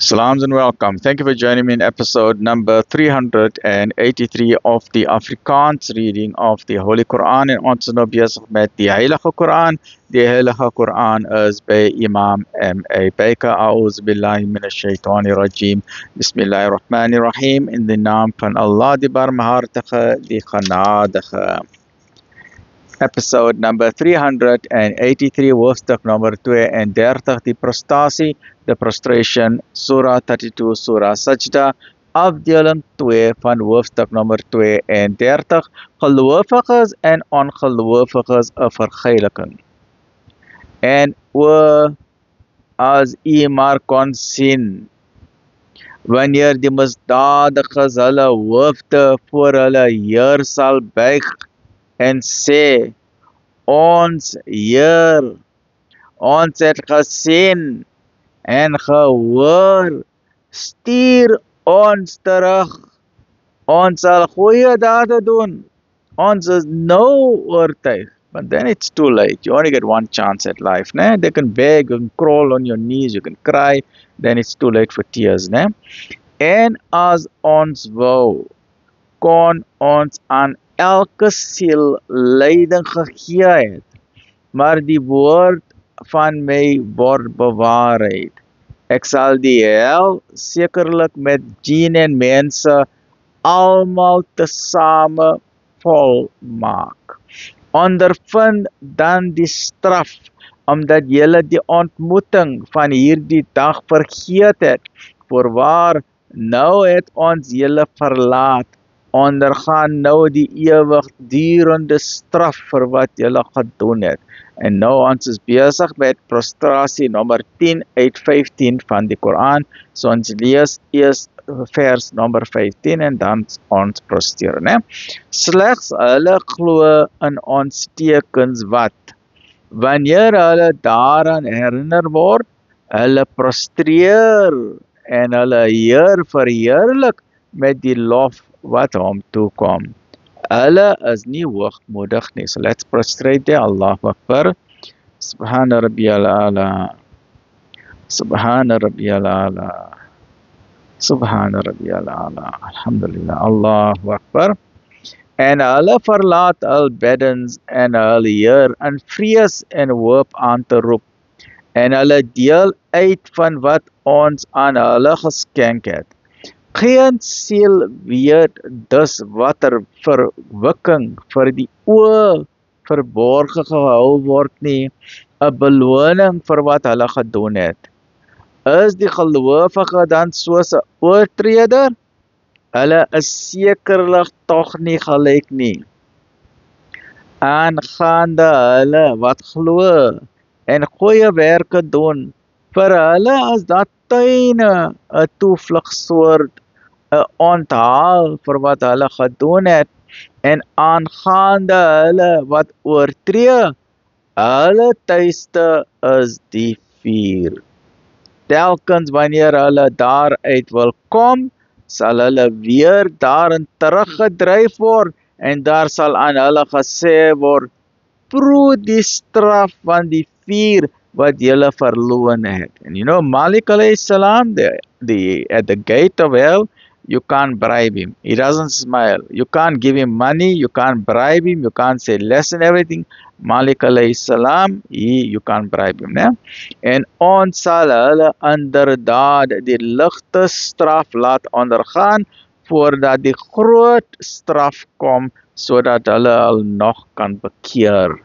Salams and welcome. Thank you for joining me in episode number 383 of the Afrikaans reading of the Holy Quran. En ons is nou besig met die Heilige Quran. Die Heilige Quran is by Imam M.A. Baker. A'udhu billahi minash shaitani rajim. Bismillahirrahmanirrahim. In the naam van Allah, die barmhartige, die genadige. Episode number 383, hoofstuk nummer 32, die prestasie, the prostration, Surah 32, Surah Sajda, afdeling 2 van hoofstuk nummer 32, gelowiges en ongelowiges 'n vergelyking. En as u maar kon sien, wanneer die misdadiges hulle hoofde voor hulle Heer sal buig en sê, ons Heer, ons het gesien en gehoor, stuur ons terug, ons sal goeie dade doen, ons is nou oortuig. But then it's too late. You only get one chance at life. Ne? They can beg, you can crawl on your knees, you can cry, then it's too late for tears. Ne? En as ons wou, kon ons aan elke siel leiding gegee het, maar die woord van my word bewaarheid. Ek sal die hel sekerlik met jinn en mense almal tesame volmaak. Ondervind dan die straf, omdat julle die ontmoeting van hierdie dag vergeet het. Voorwaar, nou het ons julle verlaat, ondergaan nou die ewigdurende straf vir wat julle gedoen het. En nou ons is besig met prostrasie nommer 10 uit 15 van die Koran. So ons lees eers vers nommer 15 en dan ons prostreer. Ne? Slegs hulle glo in ons tekens wat, wanneer hulle daaraan herinner word, hulle prostreer en hulle Heer verheerlik met die lof wat hom toekom. Hulle is nie hoogmoedig nie. So let's prostrate there. Allahu Akbar. Subhana Rabbiyal A'la. Subhana Rabbiyal A'la. Subhana Rabbiyal A'la. Alhamdulillah. Allahu Akbar. En hulle verlaat hul beddens en hulle Heer in vrees en hoop aan te roep. En hulle deel uit van wat ons aan hulle geskenk het. Geen siel weet dus watter verwikking vir die oë verborge gehou word nie, 'n beloning vir wat hulle gedoen het. Is die gelowige dan soos 'n oortreder? Hulle is sekerlik tog nie gelyk nie. Aangaande hulle wat glo en goeie werke doen, vir hulle is dat tuine 'n toevlugsoord, 'n onthaal vir wat hulle gedoen het, en aangaande hulle wat oortree, hulle tuiste is die vuur. Telkens wanneer hulle daaruit wil kom, sal hulle weer daarin teruggedryf word, en daar sal aan hulle gesê word, proe die straf van die vuur wat julle verloon het. And you know, Malik alayhi salam, at the gate of hell, you can't bribe him. He doesn't smile. You can't give him money. You can't bribe him. You can't say less and everything. Malik alayhi salam, you can't bribe him. Ne? En ons sal hulle inderdaad die ligte straf laat ondergaan, voordat die groot straf kom, sodat hulle al nog kan bekeer.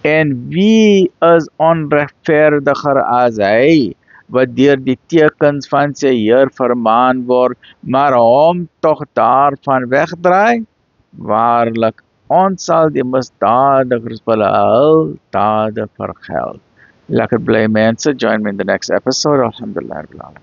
En wie is onregverdiger as hy, wat deur die tekens van sy Heer vermaan word, maar hom tog daarvan wegdraai? Waarlik, ons sal die misdadigers vir hul dade vergeld. Lekker bly mense, join me in the next episode. Alhamdulillah.